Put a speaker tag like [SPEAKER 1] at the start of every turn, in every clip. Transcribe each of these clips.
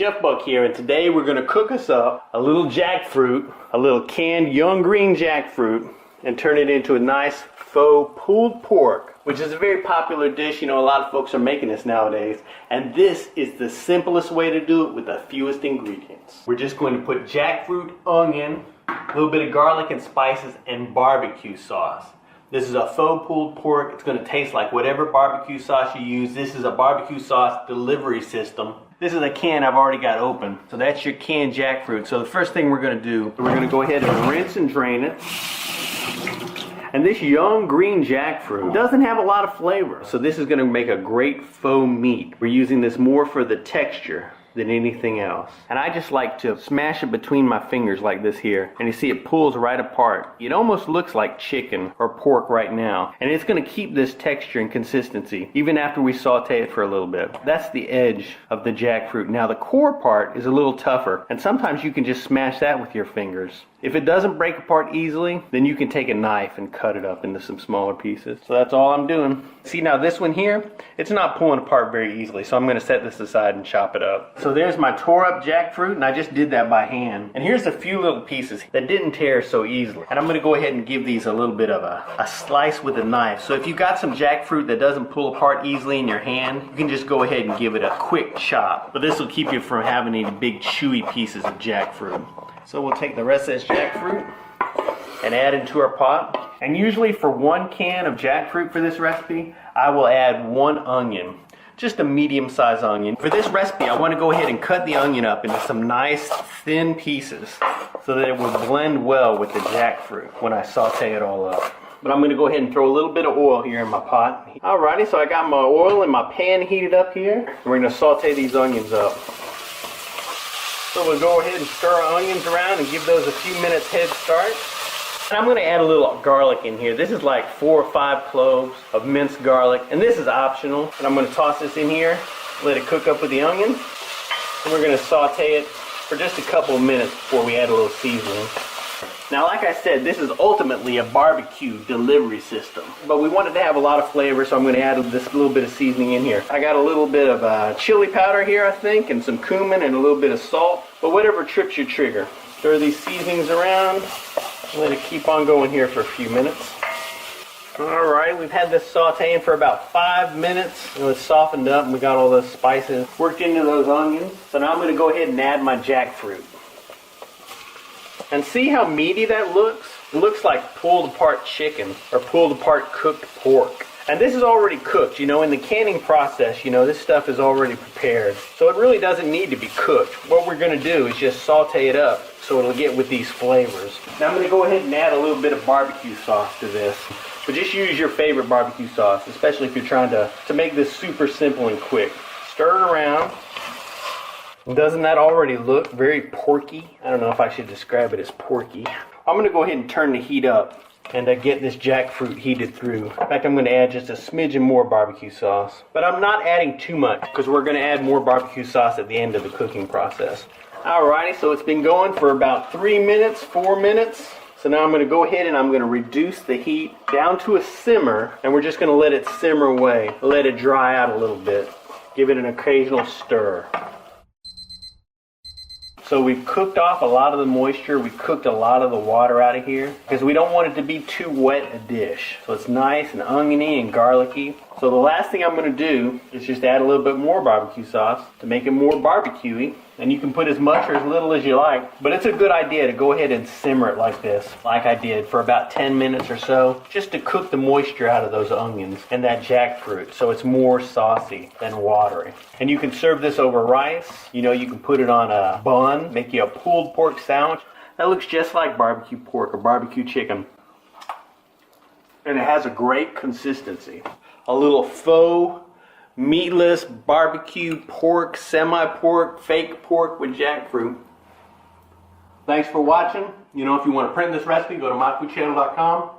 [SPEAKER 1] Chef Buck here, and today we're going to cook us up a little jackfruit, a little canned young green jackfruit, and turn it into a nice faux pulled pork, which is a very popular dish. You know, a lot of folks are making this nowadays, and this is the simplest way to do it with the fewest ingredients. We're just going to put jackfruit, onion, a little bit of garlic and spices, and barbecue sauce. This is a faux pulled pork. It's going to taste like whatever barbecue sauce you use. This is a barbecue sauce delivery system. This is a can I've already got open. So that's your canned jackfruit. So the first thing we're going to do, we're going to go ahead and rinse and drain it. And this young green jackfruit doesn't have a lot of flavor. So this is going to make a great faux meat. We're using this more for the texture than anything else. And I just like to smash it between my fingers like this here. And you see it pulls right apart. It almost looks like chicken or pork right now. And it's going to keep this texture and consistency even after we saute it for a little bit. That's the edge of the jackfruit. Now the core part is a little tougher, and sometimes you can just smash that with your fingers. If it doesn't break apart easily, then you can take a knife and cut it up into some smaller pieces. So that's all I'm doing. See, now this one here, it's not pulling apart very easily, so I'm going to set this aside and chop it up. So there's my tore up jackfruit, and I just did that by hand. And here's a few little pieces that didn't tear so easily. And I'm going to go ahead and give these a little bit of a slice with a knife. So if you've got some jackfruit that doesn't pull apart easily in your hand, you can just go ahead and give it a quick chop. But this will keep you from having any big chewy pieces of jackfruit. So we'll take the rest of this jackfruit and add it to our pot. And usually for 1 can of jackfruit for this recipe, I will add 1 onion. Just a medium-sized onion. For this recipe, I want to go ahead and cut the onion up into some nice thin pieces so that it will blend well with the jackfruit when I saute it all up. But I'm going to go ahead and throw a little bit of oil here in my pot. Alrighty, so I got my oil in my pan heated up here. And we're going to saute these onions up. So we'll go ahead and stir our onions around and give those a few minutes head start. And I'm going to add a little garlic in here. This is like 4 or 5 cloves of minced garlic, and this is optional. And I'm going to toss this in here, let it cook up with the onion. And we're going to saute it for just a couple of minutes before we add a little seasoning. Now, like I said, this is ultimately a barbecue delivery system, but we wanted to have a lot of flavor, so I'm going to add this little bit of seasoning in here. I got a little bit of chili powder here, I think, and some cumin and a little bit of salt, but whatever trips your trigger. Stir these seasonings around, let it keep on going here for a few minutes. Alright, we've had this sauteing for about 5 minutes. It's softened up and we got all those spices worked into those onions. So now I'm going to go ahead and add my jackfruit. And see how meaty that looks? It looks like pulled apart chicken or pulled apart cooked pork. And this is already cooked, you know, in the canning process, you know, this stuff is already prepared. So it really doesn't need to be cooked. What we're going to do is just saute it up so it'll get with these flavors. Now I'm going to go ahead and add a little bit of barbecue sauce to this. But just use your favorite barbecue sauce, especially if you're trying to make this super simple and quick. Stir it around. Doesn't that already look very porky? I don't know if I should describe it as porky. I'm going to go ahead and turn the heat up and get this jackfruit heated through. In fact, I'm going to add just a smidgen more barbecue sauce. But I'm not adding too much because we're going to add more barbecue sauce at the end of the cooking process. Alrighty, so it's been going for about 3 minutes, 4 minutes. So now I'm going to go ahead and I'm going to reduce the heat down to a simmer, and we're just going to let it simmer away. Let it dry out a little bit. Give it an occasional stir. So we've cooked off a lot of the moisture, we cooked a lot of the water out of here because we don't want it to be too wet a dish. So it's nice and oniony and garlicky. So the last thing I'm going to do is just add a little bit more barbecue sauce to make it more barbecuey. And you can put as much or as little as you like, but it's a good idea to go ahead and simmer it like this, like I did, for about 10 minutes or so, just to cook the moisture out of those onions and that jackfruit so it's more saucy than watery. And you can serve this over rice. You know, you can put it on a bun, make you a pulled pork sandwich. That looks just like barbecue pork or barbecue chicken. And it has a great consistency. A little faux meatless barbecue pork, semi-pork, fake pork with jackfruit. Thanks for watching. You know, if you want to print this recipe, go to myfoodchannel.com.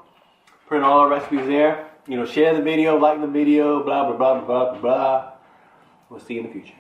[SPEAKER 1] Print all our recipes there. You know, share the video, like the video, blah, blah, blah, blah, blah, blah. We'll see you in the future.